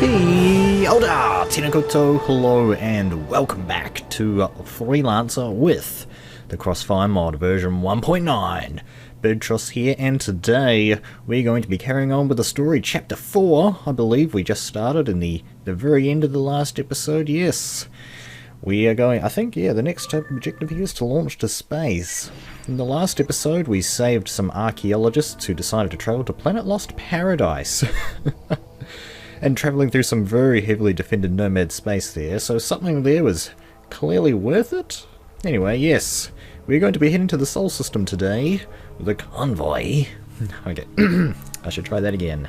Oda Tinakoto, hello and welcome back to Freelancer with the Crossfire Mod version 1.9. Birdtross here, and today we're going to be carrying on with the story chapter 4. I believe we just started in the very end of the last episode, yes. We are going, I think, yeah, the next objective here is to launch to space. In the last episode we saved some archaeologists who decided to travel to Planet Lost Paradise. And travelling through some very heavily defended nomad space there, so something there was clearly worth it. Anyway, yes, we're going to be heading to the Sol system today with a convoy. Okay, I should try that again.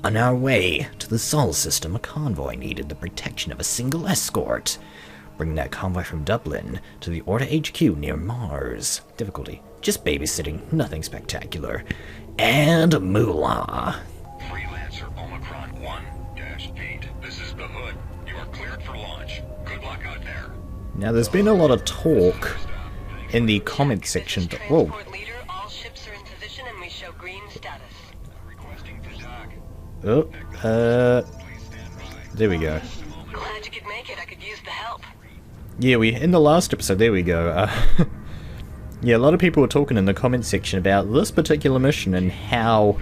On our way to the Sol system, a convoy needed the protection of a single escort. Bring that convoy from Dublin to the Order HQ near Mars. Difficulty, just babysitting, nothing spectacular. And moolah. Freelancer Omicron 1-8. This is the Hood. You are cleared for launch. Good luck out there. Now there's been a lot of talk in the comment section. Whoa. All ships are in position and we show green status. Requesting to dock. Oh, there we go. Glad you could make it. I could use the help. Yeah, in the last episode, there we go. Yeah, a lot of people were talking in the comment section about this particular mission and how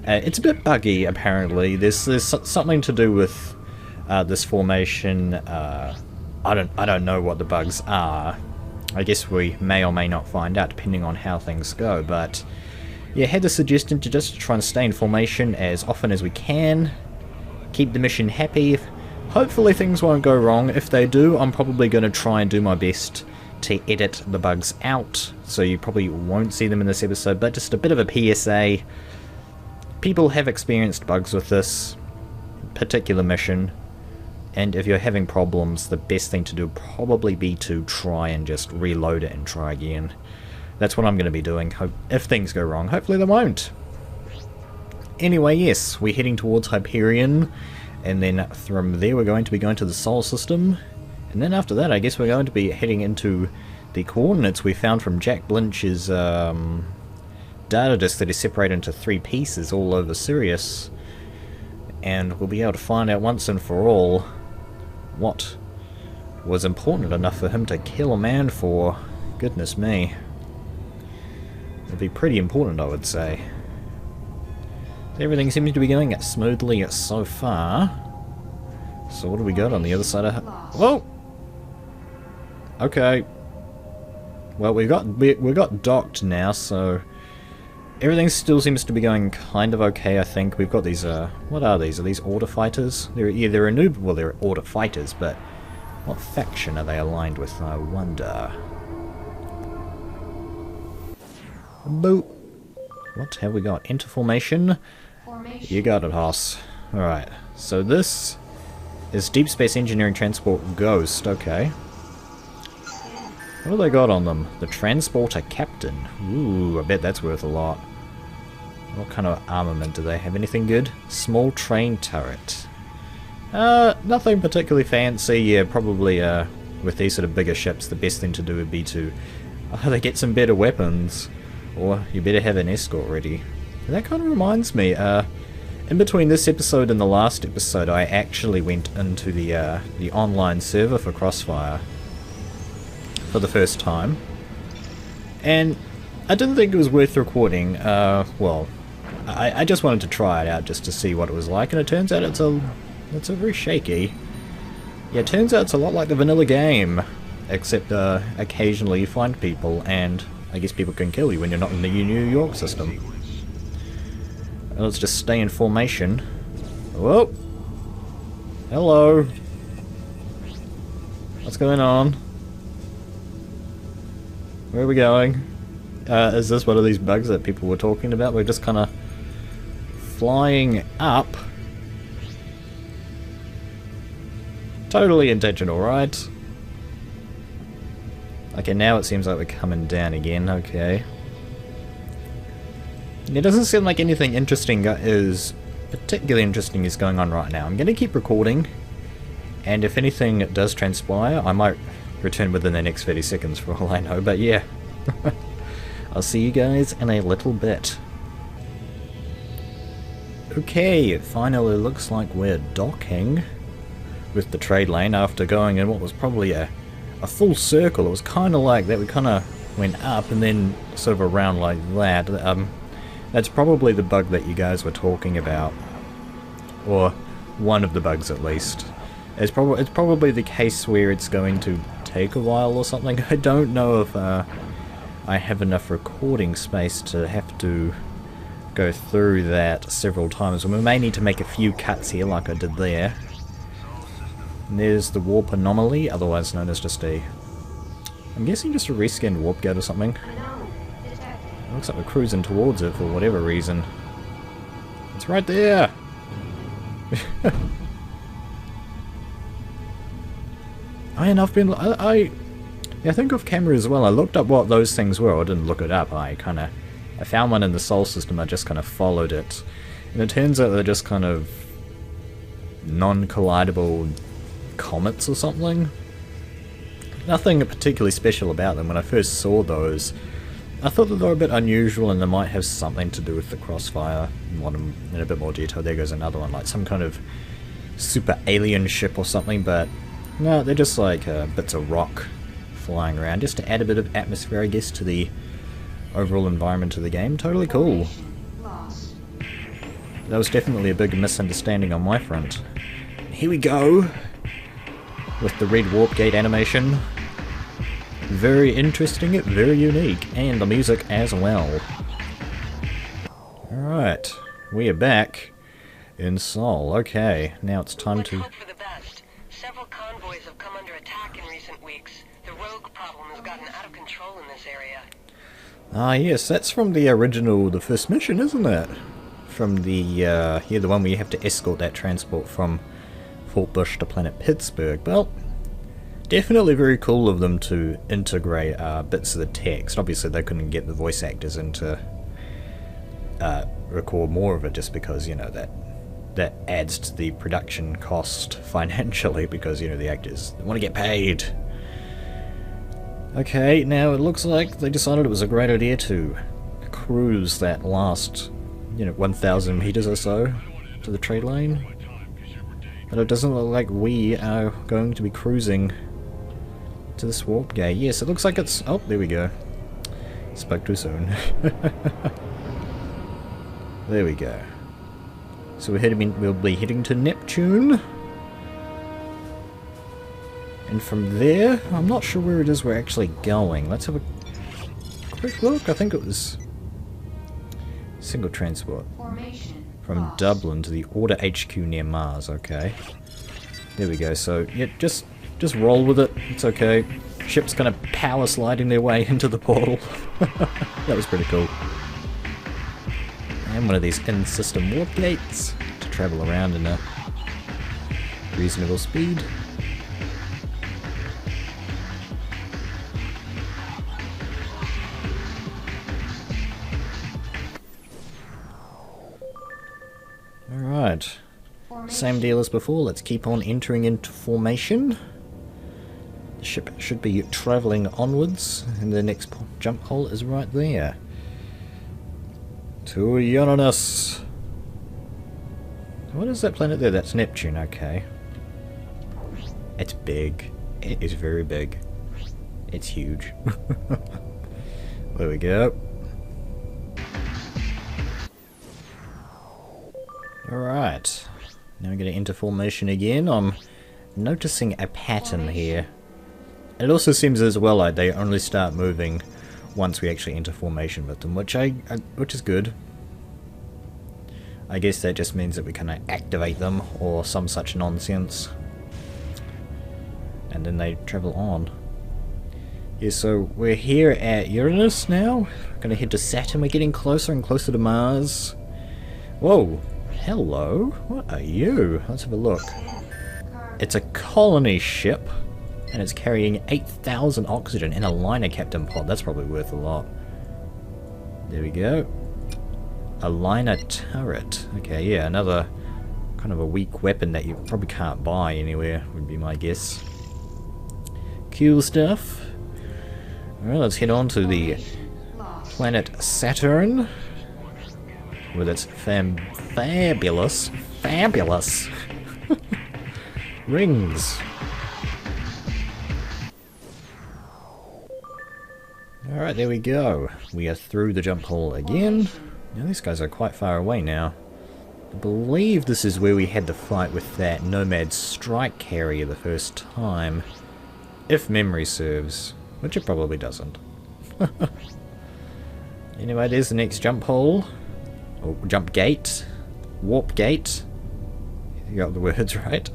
it's a bit buggy, apparently. There's something to do with this formation. I don't know what the bugs are. I guess we may or may not find out depending on how things go, but yeah, had the suggestion to just try and stay in formation as often as we can, keep the mission happy. Hopefully things won't go wrong. If they do, I'm probably going to try and do my best to edit the bugs out, so you probably won't see them in this episode, but just a bit of a PSA. People have experienced bugs with this particular mission, and if you're having problems, the best thing to do would probably be to try and just reload it and try again. That's what I'm going to be doing. If things go wrong, hopefully they won't. Anyway, yes, we're heading towards Hyperion, and then from there we're going to be going to the Sol system, and then after that I guess we're going to be heading into the coordinates we found from Jack Blinch's data disk that is separated into 3 pieces all over Sirius, and we'll be able to find out once and for all what was important enough for him to kill a man for. Goodness me. It'd be pretty important, I would say. Everything seems to be going smoothly so far. So what do we got on the other side of... Whoa! Okay. Well, we got docked now, so everything still seems to be going kind of okay, I think. We've got these, what are these? Are these Order fighters? They're a noob... Well, they're Order fighters, but what faction are they aligned with, I wonder? Boop. What have we got? Enter formation. You got it, Hoss. Alright, so this is Deep Space Engineering Transport Ghost, okay. What do they got on them? The Transporter Captain. Ooh, I bet that's worth a lot. What kind of armament do they have? Anything good? Small train turret. Nothing particularly fancy. Yeah, probably with these sort of bigger ships, the best thing to do would be to either get some better weapons, or you better have an escort ready. And that kind of reminds me, in between this episode and the last episode, I actually went into the online server for Crossfire for the first time, and I didn't think it was worth recording. Well, I just wanted to try it out just to see what it was like, and it turns out it's a very shaky. Yeah, it turns out it's a lot like the vanilla game, except occasionally you find people, and I guess people can kill you when you're not in the New York system. Let's just stay in formation. Whoa! Hello! What's going on? Where are we going? Is this one of these bugs that people were talking about? We're just kind of flying up. Totally intentional, right? Okay, now it seems like we're coming down again, okay. It doesn't seem like anything interesting particularly interesting is going on right now. I'm going to keep recording, and if anything does transpire, I might return within the next 30 seconds for all I know, but yeah. I'll see you guys in a little bit. Okay, it finally looks like we're docking with the trade lane after going in what was probably a full circle. It was kind of like that. We kind of went up and then sort of around like that. That's probably the bug that you guys were talking about, or one of the bugs at least. It's probably the case where it's going to take a while or something. I don't know if I have enough recording space to have to go through that several times. We may need to make a few cuts here like I did there. And there's the warp anomaly, otherwise known as just a... I'm guessing just a reskinned warp gate or something. It looks like we're cruising towards it for whatever reason. It's right there! And I've been... I think off camera as well, I looked up what those things were. I didn't look it up. I found one in the Sol system, I just kind of followed it. And it turns out they're just kind of non-collidable comets or something. Nothing particularly special about them. When I first saw those, I thought that they were a bit unusual and they might have something to do with the Crossfire. In a bit more detail, there goes another one, like some kind of super alien ship or something, but no, they're just like bits of rock flying around, just to add a bit of atmosphere, I guess, to the overall environment of the game. Totally cool. That was definitely a big misunderstanding on my front. Here we go! With the red warp gate animation. Very interesting, very unique, and the music as well. Alright, we are back in Sol. Okay, now it's time to... Let's hope for the best. Several convoys have come under attack in recent weeks. The rogue problem has gotten out of control in this area. Ah yes, that's from the original, the first mission, isn't it? From the, yeah, the one where you have to escort that transport from Fort Bush to planet Pittsburgh. Well, definitely very cool of them to integrate bits of the text. Obviously they couldn't get the voice actors in to record more of it, just because, you know, that adds to the production cost financially, because, you know, the actors want to get paid. Okay, now it looks like they decided it was a great idea to cruise that last, you know, 1,000 meters or so to the trade lane. But it doesn't look like we are going to be cruising to this warp gate. Yes, it looks like it's... Oh, there we go. Spoke too soon. There we go. So we'll be heading to Neptune. And from there, I'm not sure where it is we're actually going. Let's have a quick look. I think it was single transport from Dublin to the Order HQ near Mars. Okay, there we go. So yeah, just roll with it. It's okay. Ship's kind of power sliding their way into the portal. That was pretty cool. And one of these in-system warp gates to travel around in a reasonable speed. Alright, same deal as before, let's keep on entering into formation. The ship should be travelling onwards, and the next jump hole is right there. To Uranus! What is that planet there? That's Neptune, okay. It's big. It is very big. It's huge. There we go. Alright, now we're going to enter formation again. I'm noticing a pattern here. It also seems as well like they only start moving once we actually enter formation with them, which is good. I guess that just means that we can activate them or some such nonsense. And then they travel on. Yeah, so we're here at Uranus now. We're going to head to Saturn. We're getting closer and closer to Mars. Whoa. Hello, what are you? Let's have a look. It's a colony ship, and it's carrying 8,000 oxygen in a liner captain pod. That's probably worth a lot. There we go. A liner turret. Okay, yeah, another kind of a weak weapon that you probably can't buy anywhere, would be my guess. Cool stuff. Alright, let's head on to the planet Saturn. with its fabulous rings. Alright, there we go. We are through the jump hole again. Now these guys are quite far away now. I believe this is where we had the fight with that Nomad strike carrier the first time. If memory serves. Which it probably doesn't. Anyway, there's the next jump hole. Or jump gate. Warp gate. You got the words right.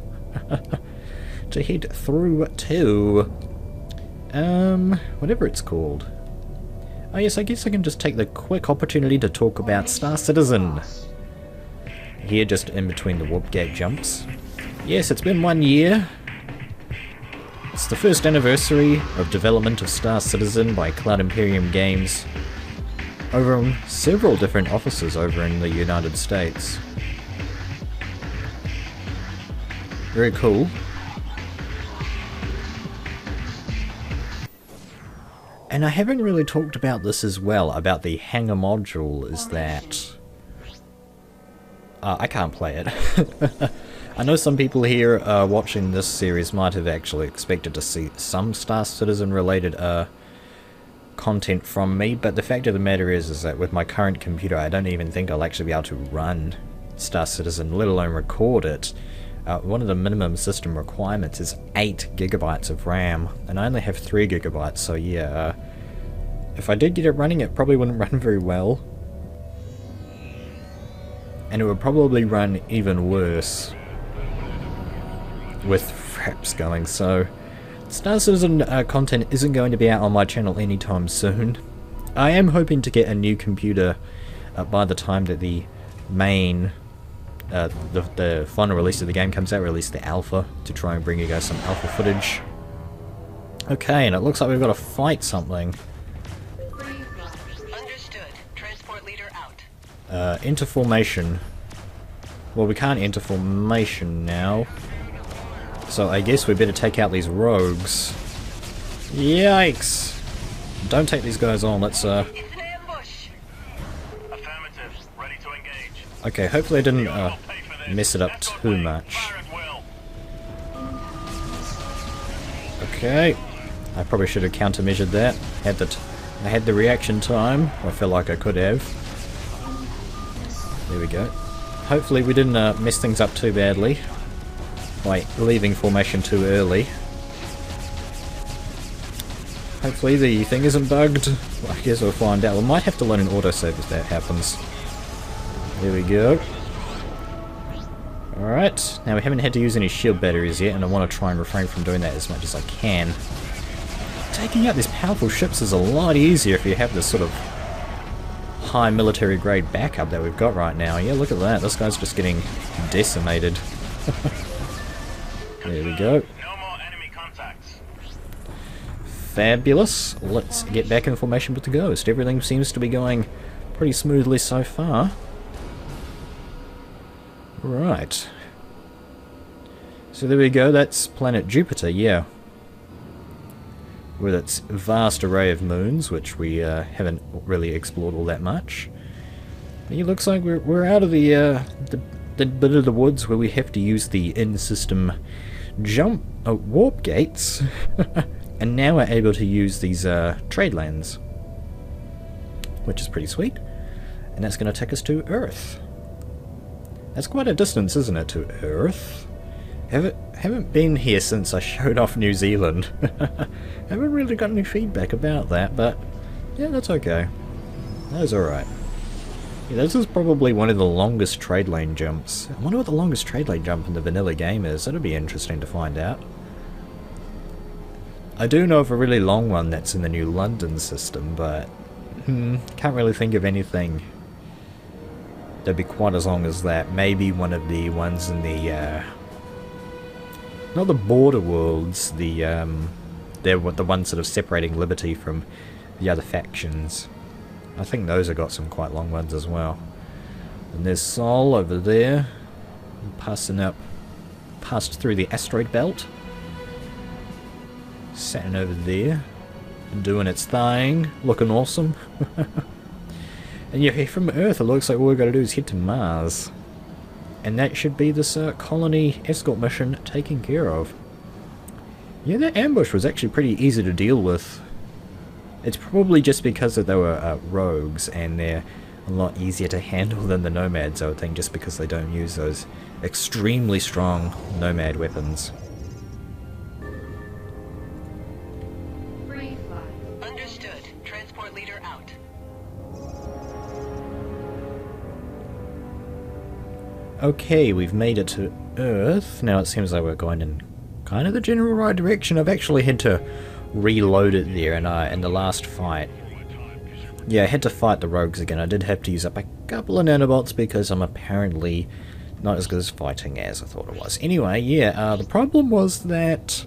To head through to... whatever it's called. Oh yes, I guess I can just take the quick opportunity to talk about Star Citizen. Here, just in between the warp gate jumps. Yes, it's been 1 year. It's the first anniversary of development of Star Citizen by Cloud Imperium Games over several different offices over in the United States. Very cool. And I haven't really talked about this as well, about the hangar module, is that... I can't play it. I know some people here watching this series might have actually expected to see some Star Citizen related content from me, but the fact of the matter is that with my current computer I don't even think I'll actually be able to run Star Citizen, let alone record it. One of the minimum system requirements is 8 GB of RAM, and I only have 3 GB, so yeah, if I did get it running, it probably wouldn't run very well. And it would probably run even worse with fraps going, so Star Citizen content isn't going to be out on my channel anytime soon. I am hoping to get a new computer by the time that the main, the final release of the game comes out, release the alpha, to try and bring you guys some alpha footage. Okay, and it looks like we've got to fight something. Understood. Transport leader out. Enter formation. Well, we can't enter formation now. So I guess we better take out these rogues. Yikes! Don't take these guys on, let's It's an ambush. Affirmative. Ready to engage. Okay, hopefully I didn't mess it up too much. Fire at will. Okay. I probably should have countermeasured that. I had the reaction time. I felt like I could have. There we go. Hopefully we didn't mess things up too badly by leaving formation too early. Hopefully the thing isn't bugged. Well, I guess we'll find out. We might have to load an autosave if that happens. There we go. Alright, now we haven't had to use any shield batteries yet, and I want to try and refrain from doing that as much as I can. Taking out these powerful ships is a lot easier if you have this sort of high military grade backup that we've got right now. Yeah, look at that. This guy's just getting decimated. There we go. No more enemy contacts. Fabulous. Let's get back in formation with the Ghost. Everything seems to be going pretty smoothly so far. Right. So there we go. That's planet Jupiter, yeah. With its vast array of moons, which we haven't really explored all that much. It looks like we're out of the bit of the woods where we have to use the in-system warp gates, and now we're able to use these trade lanes, which is pretty sweet. And that's going to take us to Earth. That's quite a distance, isn't it, to Earth? Haven't been here since I showed off New Zealand. Haven't really got any feedback about that, but yeah, that's okay. That's alright. Yeah, this is probably one of the longest trade lane jumps. I wonder what the longest trade lane jump in the vanilla game is. That'll be interesting to find out. I do know of a really long one that's in the new London system, but can't really think of anything that'd be quite as long as that. Maybe one of the ones in the not the border worlds, they're the ones sort of separating Liberty from the other factions. I think those have got some quite long ones as well. And there's Sol over there, passed through the asteroid belt, sitting over there, doing its thing, looking awesome. And yeah, from Earth it looks like all we've got to do is head to Mars. And that should be this colony escort mission taken care of. Yeah, that ambush was actually pretty easy to deal with. It's probably just because that they were rogues and they're a lot easier to handle than the nomads, I would think, just because they don't use those extremely strong nomad weapons. Free flight. Understood. Transport leader out. Okay, we've made it to Earth. Now it seems like we're going in kind of the general right direction. I've actually had to reload it there in the last fight. Yeah, I had to fight the rogues again. I did have to use up a couple of nanobots because I'm apparently not as good as fighting as I thought it was. Anyway, yeah, the problem was that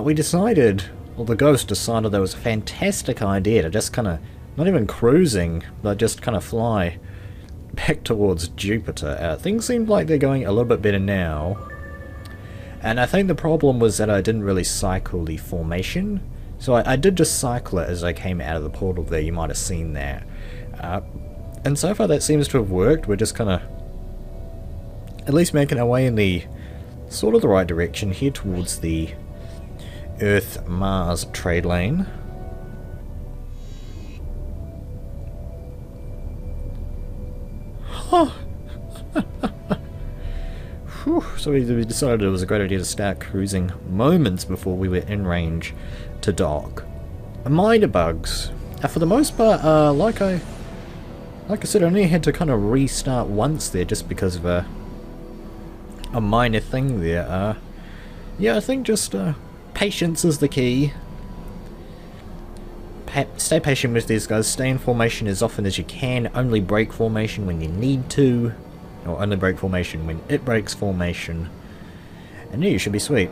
we decided, well, the ghost decided that was a fantastic idea to just kind of, not even cruising, but just kind of fly back towards Jupiter. Things seem like they're going a little bit better now. And I think the problem was that I didn't really cycle the formation. So I did just cycle it as I came out of the portal there, you might have seen that. And so far that seems to have worked. We're just kind of at least making our way in the sort of the right direction here towards the Earth-Mars trade lane. Oh. So we decided it was a great idea to start cruising moments before we were in range to dock. Minor bugs. For the most part, like I said, I only had to kind of restart once there just because of a minor thing there. Yeah, I think just patience is the key. Stay patient with these guys. Stay in formation as often as you can. Only break formation when you need to. Or only break formation when it breaks formation. And yeah, you should be sweet.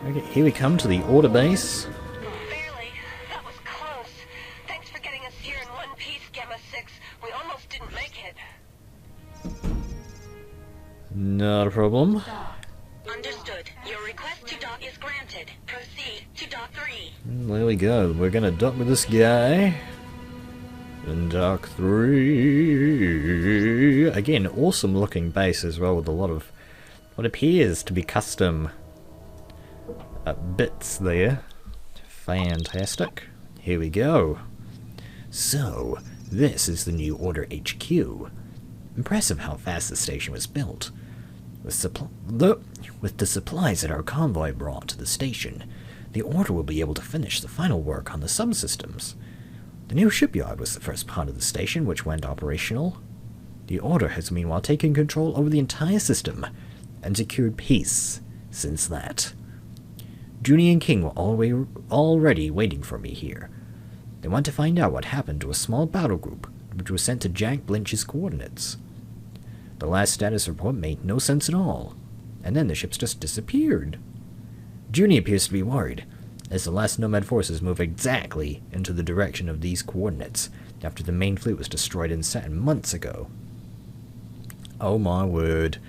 Okay, here we come to the order base. Barely. That was close. Thanks for getting us here in one piece, Gamma 6. We almost didn't make it. Not a problem. Understood. Your request to dock is granted. Proceed to dock 3. There we go. We're gonna dock with this guy. And dock 3. Again, awesome looking base as well, with a lot of what appears to be custom bits there. Fantastic. Here we go. So, this is the new Order HQ. Impressive how fast the station was built. With the supplies that our convoy brought to the station, the Order will be able to finish the final work on the subsystems. The new shipyard was the first part of the station which went operational. The Order has meanwhile taken control over the entire system and secured peace since that. Junie and King were already waiting for me here. They want to find out what happened to a small battle group which was sent to Jack Blinch's coordinates. The last status report made no sense at all, and then the ships just disappeared. Junie appears to be worried, as the last Nomad forces move exactly into the direction of these coordinates after the main fleet was destroyed in Saturn months ago. Oh my word.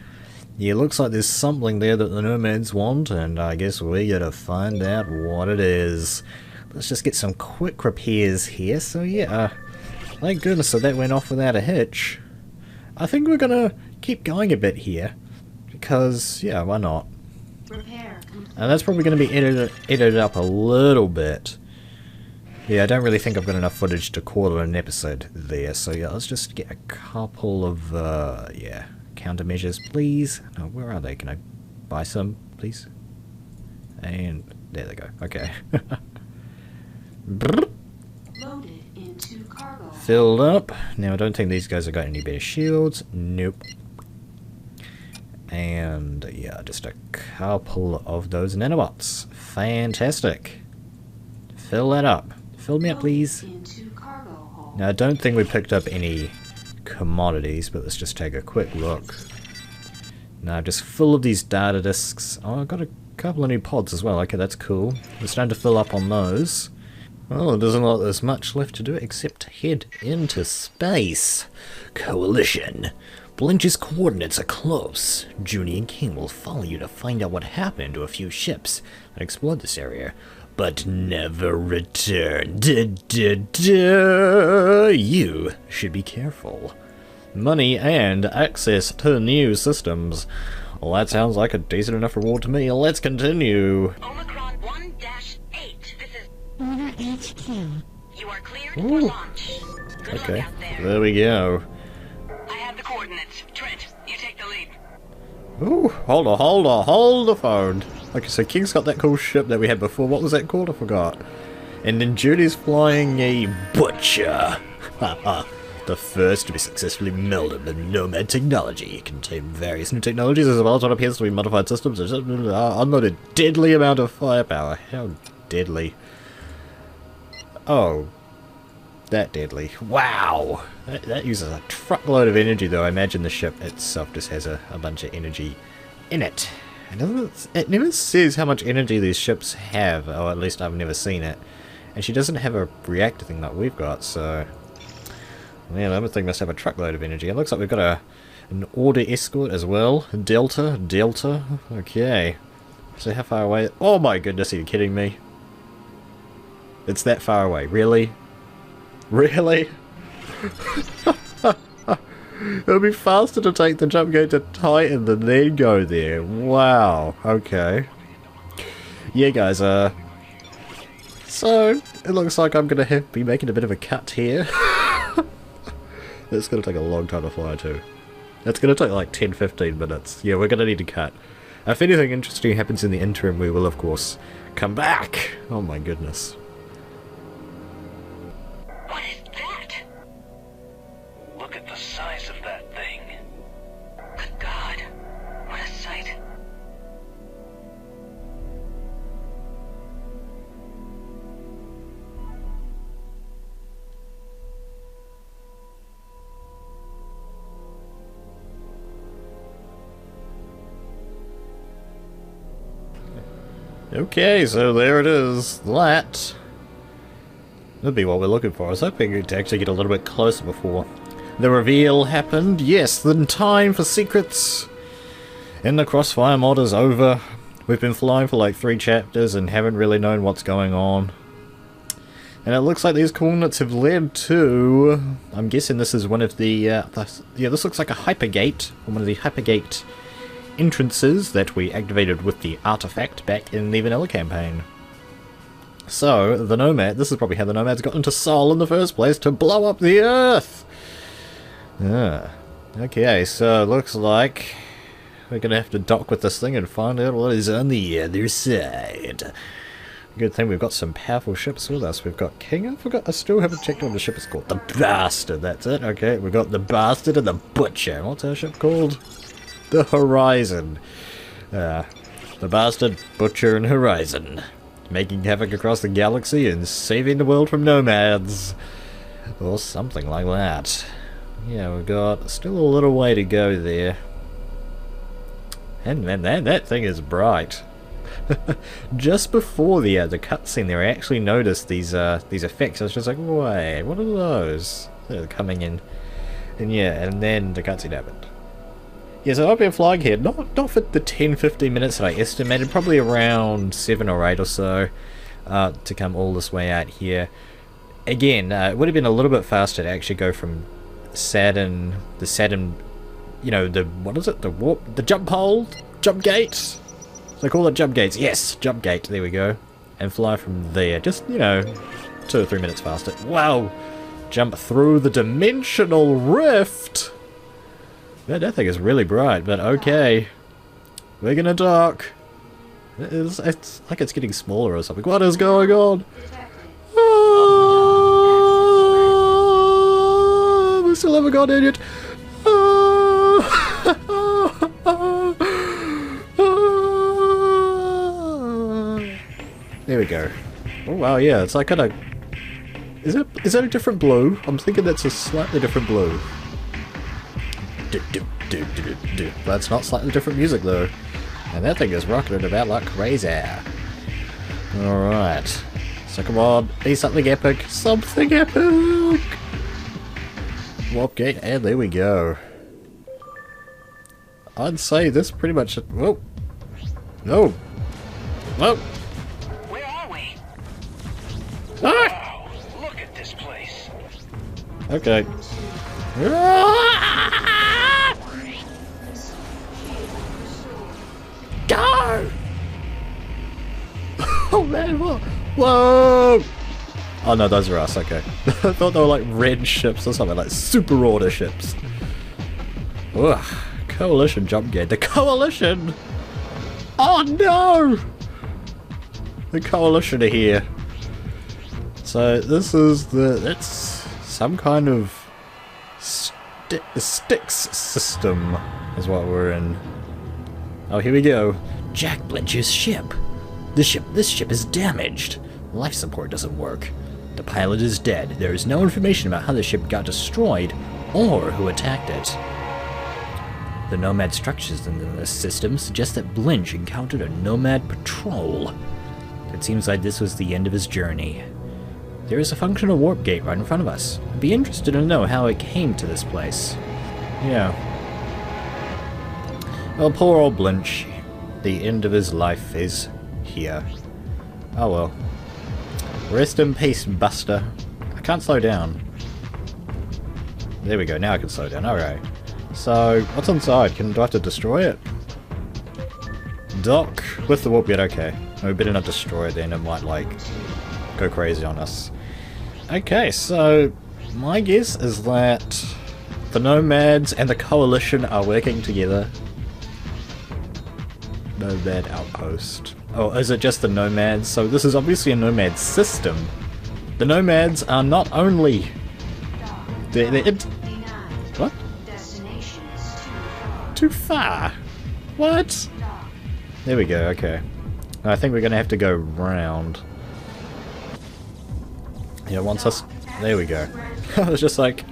Yeah, it looks like there's something there that the Nomads want, and I guess we gotta find out what it is. Let's just get some quick repairs here. So yeah, thank goodness that went off without a hitch. I think we're gonna keep going a bit here, because, yeah, why not? And that's probably going to be edited up a little bit. Yeah, I don't really think I've got enough footage to call it an episode there, so yeah, let's just get a couple of, yeah, countermeasures, please. No, where are they? Can I buy some, please? And there they go, okay. Loaded into cargo. Filled up. Now, I don't think these guys have got any better shields. Nope. And yeah, just a couple of those nanobots. Fantastic. Fill that up. Fill me up, please. Now, I don't think we picked up any commodities, but let's just take a quick look. Now, just full of these data disks. Oh, I've got a couple of new pods as well. Okay, that's cool. We're starting to fill up on those. Well, it doesn't look like there's much left to do except head into space. Coalition. Blinch's coordinates are close. Junie and King will follow you to find out what happened to a few ships that explored this area. but never return. You should be careful. Money and access to new systems. Well, that sounds like a decent enough reward to me. Let's continue. Omicron 1-8. This is Order HQ. you are cleared for Ooh. launch. Good luck Okay, out there. there we go. I have the coordinates. Trent, you take the lead. Ooh, hold the phone. Okay, so King's got that cool ship that we had before. What was that called? I forgot. And then Judy's flying a Butcher. Haha. The first to be successfully melded with Nomad technology. Contain various new technologies as well as what appears to be modified systems. Unload a deadly amount of firepower. How deadly? Oh. That deadly. Wow! That uses a truckload of energy, though. I imagine the ship itself just has a bunch of energy in it. It never says how much energy these ships have, or at least I've never seen it. And she doesn't have a reactor thing like we've got, so... Man, that thing must have a truckload of energy. It looks like we've got an order escort as well. Delta. Okay. So how far away? Oh my goodness, are you kidding me? It's that far away. Really? Really? It'll be faster to take the jump gate to Titan than then go there. Wow. Okay. Yeah, guys, so, it looks like I'm gonna be making a bit of a cut here. It's gonna take a long time to fly too. It's gonna take like 10-15 minutes. Yeah, we're gonna need to cut. If anything interesting happens in the interim, we will of course come back. Oh my goodness. What is that? Look at the size of that thing. Good God. What a sight. Okay, so there it is. That'd be what we're looking for. I was hoping to actually get a little bit closer before the reveal happened. Yes, the time for secrets in the Crossfire Mod is over. We've been flying for like 3 chapters and haven't really known what's going on. And it looks like these coordinates have led to... I'm guessing this is one of the yeah, this looks like a hypergate, or one of the hypergate entrances that we activated with the artifact back in the vanilla campaign. So, the Nomad, this is probably how the Nomads got into Sol in the first place, to blow up the Earth! Okay, so looks like we're gonna have to dock with this thing and find out what is on the other side. Good thing we've got some powerful ships with us. We've got King, I still haven't checked what the ship is called. The Bastard, that's it, okay. We've got the Bastard and the Butcher. What's our ship called? The Horizon. The Bastard, Butcher, and Horizon. Making havoc across the galaxy and saving the world from nomads. Or something like that. Yeah, we've got still a little way to go there. And man, that thing is bright. Just before the cutscene there, I actually noticed these effects. I was just like, wait, what are those? They're coming in. And yeah, and then the cutscene happened. Yeah, so I've been flying here, not for the 10-15 minutes that I estimated, probably around 7 or 8 or so, to come all this way out here. Again, it would have been a little bit faster to actually go from Saturn, you know, what is it, the jump hole? Jump gate? They call it jump gates, yes, jump gate, there we go. And fly from there, just, you know, 2 or 3 minutes faster. Wow! Jump through the dimensional rift! That thing is really bright, but okay. We're gonna dock. It's like it's getting smaller or something. What is going on? Oh, we still haven't got in yet. There we go. Oh wow, yeah, it's like kinda... Is that a different blue? I'm thinking that's a slightly different blue. That's not slightly different music though. And that thing is rocketing about like crazy. Alright. So come on, be something epic. Something epic! Warp gate, and there we go. I'd say this pretty much... Whoa! No! Whoa! Where are we? Wow, look at this place. Okay. Go! Oh man, what? Whoa! Oh no, those are us, okay. I thought they were like red ships or something, like super order ships. Ugh, Coalition jump gate. The Coalition! Oh no! The Coalition are here. So this is it's some kind of Styx system is what we're in. Oh, here we go. Jack Blinch's ship. This ship is damaged. Life support doesn't work. The pilot is dead. There is no information about how the ship got destroyed or who attacked it. The Nomad structures in this system suggest that Blinch encountered a Nomad patrol. It seems like this was the end of his journey. There is a functional warp gate right in front of us. I'd be interested to know how it came to this place. Yeah. Well, poor old Blinch. The end of his life is here. Oh well. Rest in peace, Buster. I can't slow down. There we go, now I can slow down. Alright. So, what's inside? Do I have to destroy it? Dock with the warp gate, okay. We better not destroy it then, it might like go crazy on us. Okay, so my guess is that the Nomads and the Coalition are working together. Nomad outpost. Oh, is it just the Nomads? So this is obviously a Nomad system. The Nomads are not only... What? Too far? What? There we go, okay. I think we're gonna have to go round. Yeah, once us... There we go. I was just like...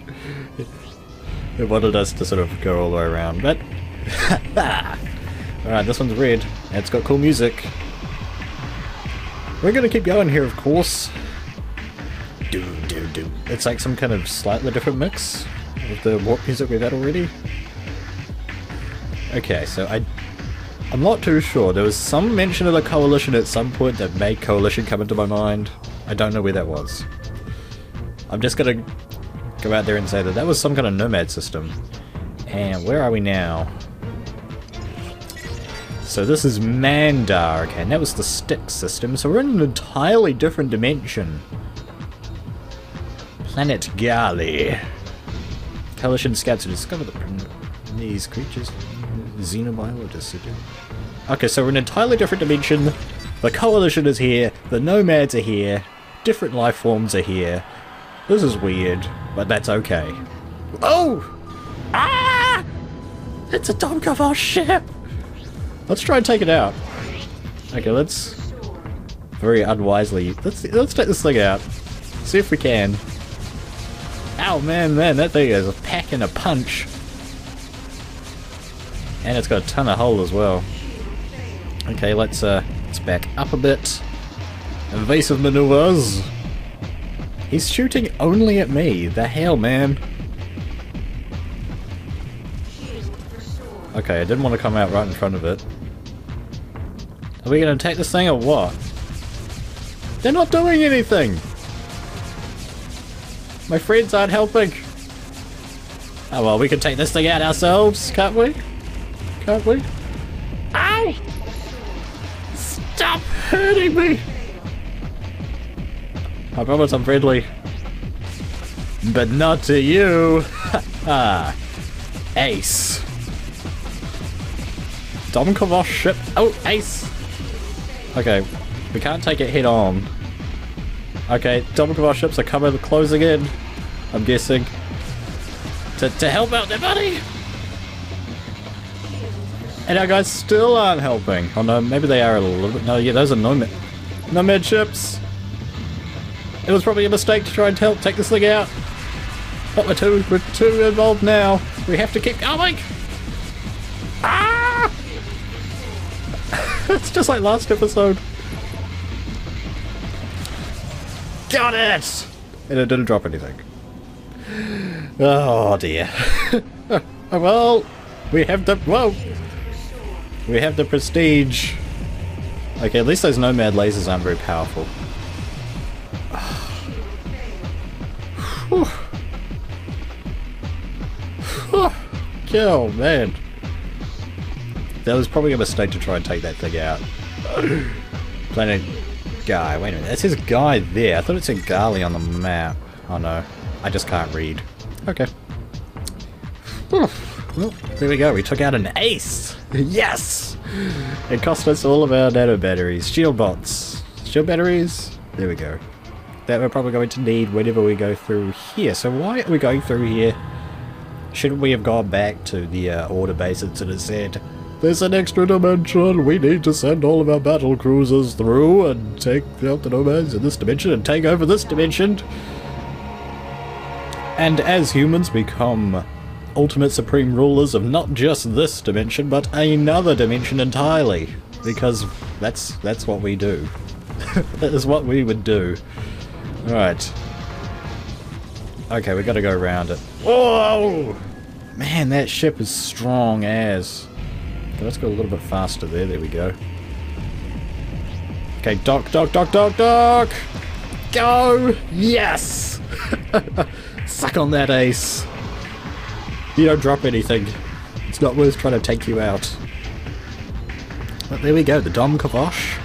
It wanted us to sort of go all the way around, but... Alright, this one's red. And it's got cool music. We're gonna keep going here, of course. Do. It's like some kind of slightly different mix of the warp music we've had already. Okay, so I'm not too sure. There was some mention of the Coalition at some point that made Coalition come into my mind. I don't know where that was. I'm just gonna go out there and say that that was some kind of Nomad system. And where are we now? So this is Mandar, okay, and that was the Styx system, so we're in an entirely different dimension. Planet Gali. Coalition scouts to discover these creatures. Xenobiologists. Okay, so we're in an entirely different dimension. The Coalition is here, the Nomads are here, different life forms are here. This is weird, but that's okay. Oh! Ah! It's a Domkavos ship! Let's try and take it out. Okay, let's... Very unwisely... Let's take this thing out. See if we can. Ow, man, that thing is packing a punch. And it's got a ton of hull as well. Okay, let's back up a bit. Evasive maneuvers. He's shooting only at me. The hell, man. Okay, I didn't want to come out right in front of it. Are we going to attack this thing or what? They're not doing anything! My friends aren't helping! Oh well, we can take this thing out ourselves, can't we? Can't we? Ow! Stop hurting me! I promise I'm friendly. But not to you! Ha! Ace! Domkavos ship. Oh, ace! Okay, we can't take it head on. Okay, Domkavos ships are closing in, I'm guessing. To help out their buddy! And our guys still aren't helping. Oh no, maybe they are a little bit. No, yeah, those are Nomad ships. It was probably a mistake to try and help take this thing out. But we're too involved now. We have to keep going! Ah! It's just like last episode. Got it! And it didn't drop anything. Oh dear. Well, we have the... Whoa! We have the prestige. Okay, at least those Nomad lasers aren't very powerful. Oh, man. That was probably a mistake to try and take that thing out. Planet Guy. Wait a minute. That says Guy there. I thought it said Gali on the map. Oh, no. I just can't read. Okay. Well, there we go. We took out an ace. Yes! It cost us all of our nano batteries. Shield bots. Shield batteries? There we go. That we're probably going to need whenever we go through here. So why are we going through here? Shouldn't we have gone back to the order base and sort of said, there's an extra dimension, we need to send all of our battle cruisers through and take out the nomads in this dimension and take over this dimension. And as humans become ultimate supreme rulers of not just this dimension, but another dimension entirely. Because that's what we do. That is what we would do. Alright. Okay, we gotta go around it. Whoa! Man, that ship is strong as. Okay, let's go a little bit faster there. There we go. Okay, dock, dock, dock, dock, dock! Go! Yes! Suck on that, ace. You don't drop anything. It's not worth trying to take you out. But there we go, the Dom Kavosh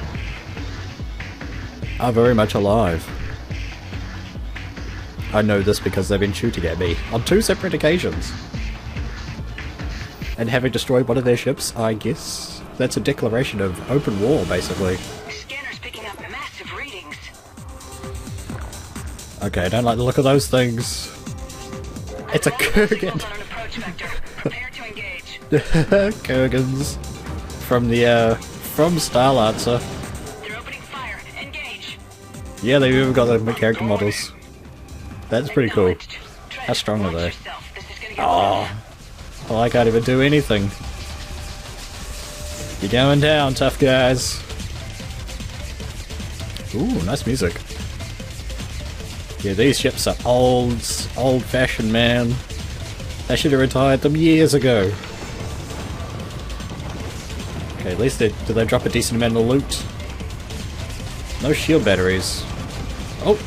are very much alive. I know this because they've been shooting at me on 2 separate occasions. And having destroyed one of their ships, I guess that's a declaration of open war, basically. Scanner's picking up massive readings. Okay, I don't like the look of those things. It's a Kurgan. On an approach vector. Prepare to engage. Kurgans from the from Starlancer. They're opening fire. Engage. Yeah, they've even got the character models. That's pretty cool. How strong are they? Oh, well, I can't even do anything. You're going down, tough guys. Ooh, nice music. Yeah, these ships are old-fashioned, man. They should have retired them years ago. Okay, at least did they drop a decent amount of loot? No shield batteries. Oh,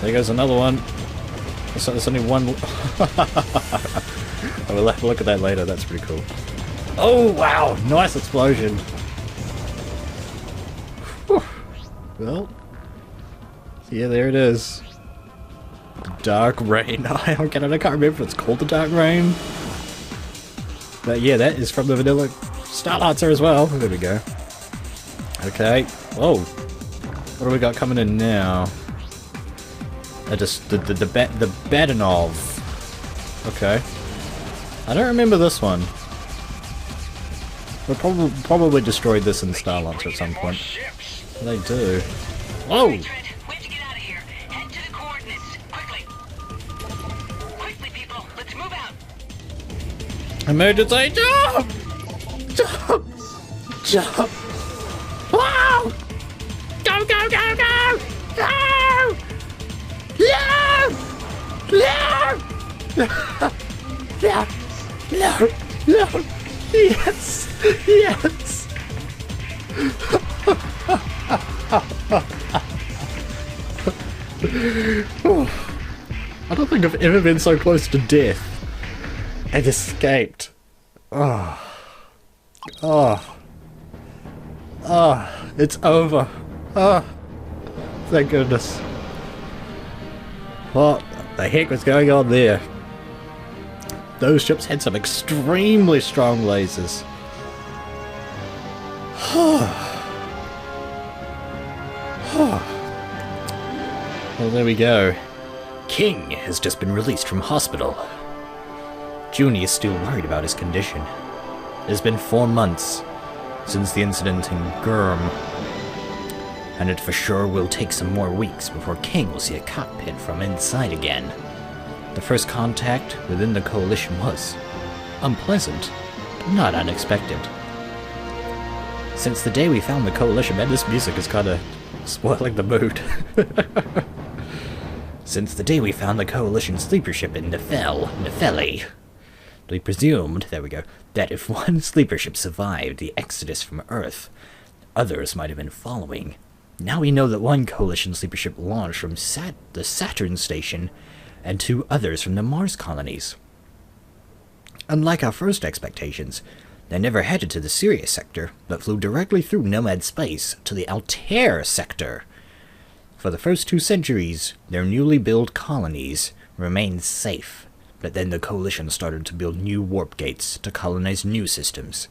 there goes another one. There's only one. I will have to look at that later. That's pretty cool. Oh wow, nice explosion. Whew. Well, yeah, there it is. Dark Rain. I can't remember if it's called the Dark Rain. But yeah, that is from the vanilla Starlancer as well. There we go. Okay. Whoa. What do we got coming in now? Just the Badanov. Okay. I don't remember this one. We probably destroyed this in Starlancer at some point. They do. Whoa! We have to get out of here. Head to the coordinates. Quickly. Quickly, people. Let's move out. Emergency jump! Jump! Jump! Wow! Go, go, go, go! Go! No! No! No! No! No! Yes! Yes! I don't think I've ever been so close to death and escaped. Oh. Oh. Oh. It's over. Oh. Thank goodness. What the heck was going on there? Those ships had some extremely strong lasers. Well, there we go. King has just been released from hospital. Junie is still worried about his condition. It has been 4 months since the incident in Gurm, and it for sure will take some more weeks before King will see a cockpit from inside again. The first contact within the coalition was unpleasant, but not unexpected. Since the day we found the coalition, man, this music is kind of spoiling the mood. Since the day we found the coalition sleeper ship in Nefeli, we presumed, there we go, that if one sleeper ship survived the exodus from Earth, others might have been following. Now we know that one coalition sleeper ship launched from the Saturn station, and 2 others from the Mars colonies. unlike our first expectations, they never headed to the Sirius sector, but flew directly through Nomad space to the Altair sector. For the first 2 centuries, their newly built colonies remained safe, but then the Coalition started to build new warp gates to colonize new systems.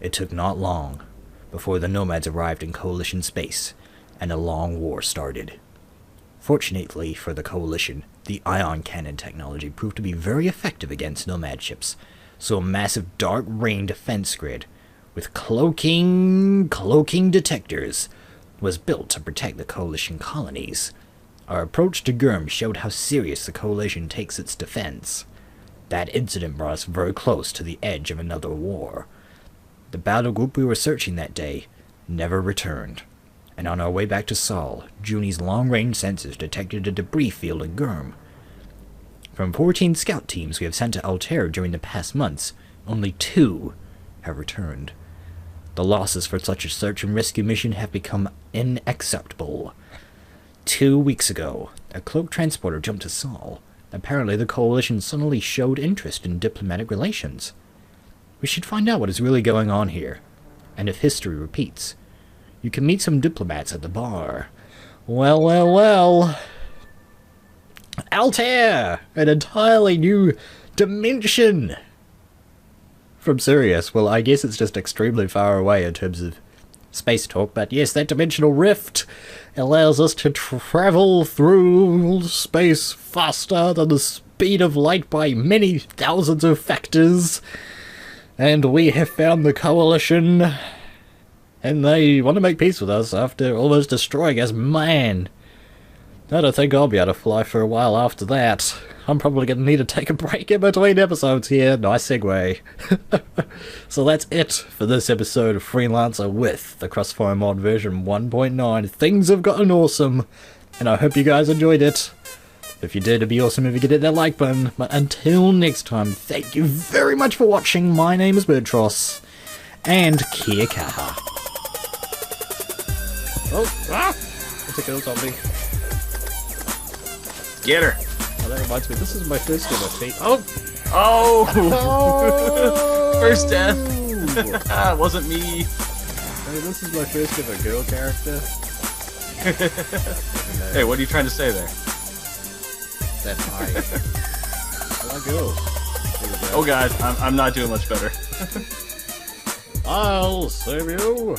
It took not long before the Nomads arrived in Coalition space, and a long war started. Fortunately for the Coalition, the ion cannon technology proved to be very effective against Nomad ships, so a massive dark rain defense grid with cloaking detectors was built to protect the Coalition colonies. Our approach to Gurm showed how serious the Coalition takes its defense. That incident brought us very close to the edge of another war. The battle group we were searching that day never returned, and on our way back to Sol, Junie's long-range sensors detected a debris field in Gurm. From 14 scout teams we have sent to Altair during the past months, only 2 have returned. The losses for such a search and rescue mission have become unacceptable. 2 weeks ago, a cloak transporter jumped to Sol. Apparently the Coalition suddenly showed interest in diplomatic relations. We should find out what is really going on here, and if history repeats. You can meet some diplomats at the bar. Well, well, well. Altair! An entirely new dimension! From Sirius. Well, I guess it's just extremely far away in terms of space talk, but yes, that dimensional rift allows us to travel through space faster than the speed of light by many thousands of factors. And we have found the Coalition, and they want to make peace with us after almost destroying us. Man, I don't think I'll be able to fly for a while after that. I'm probably going to need to take a break in between episodes here. Nice segue. So that's it for this episode of Freelancer with the Crossfire Mod version 1.9. Things have gotten awesome, and I hope you guys enjoyed it. If you did, it'd be awesome if you could hit that like button. But until next time, thank you very much for watching. My name is Birdtross, and kia kaha. Oh, ah! It's a kill zombie. Get her! Oh, that reminds me, this is my first ever feat. Oh! Oh! Oh! First death! It wasn't me! Hey, this is my first ever girl character. Hey, what are you trying to say there? That I like girls. Oh god, I'm not doing much better. I'll save you!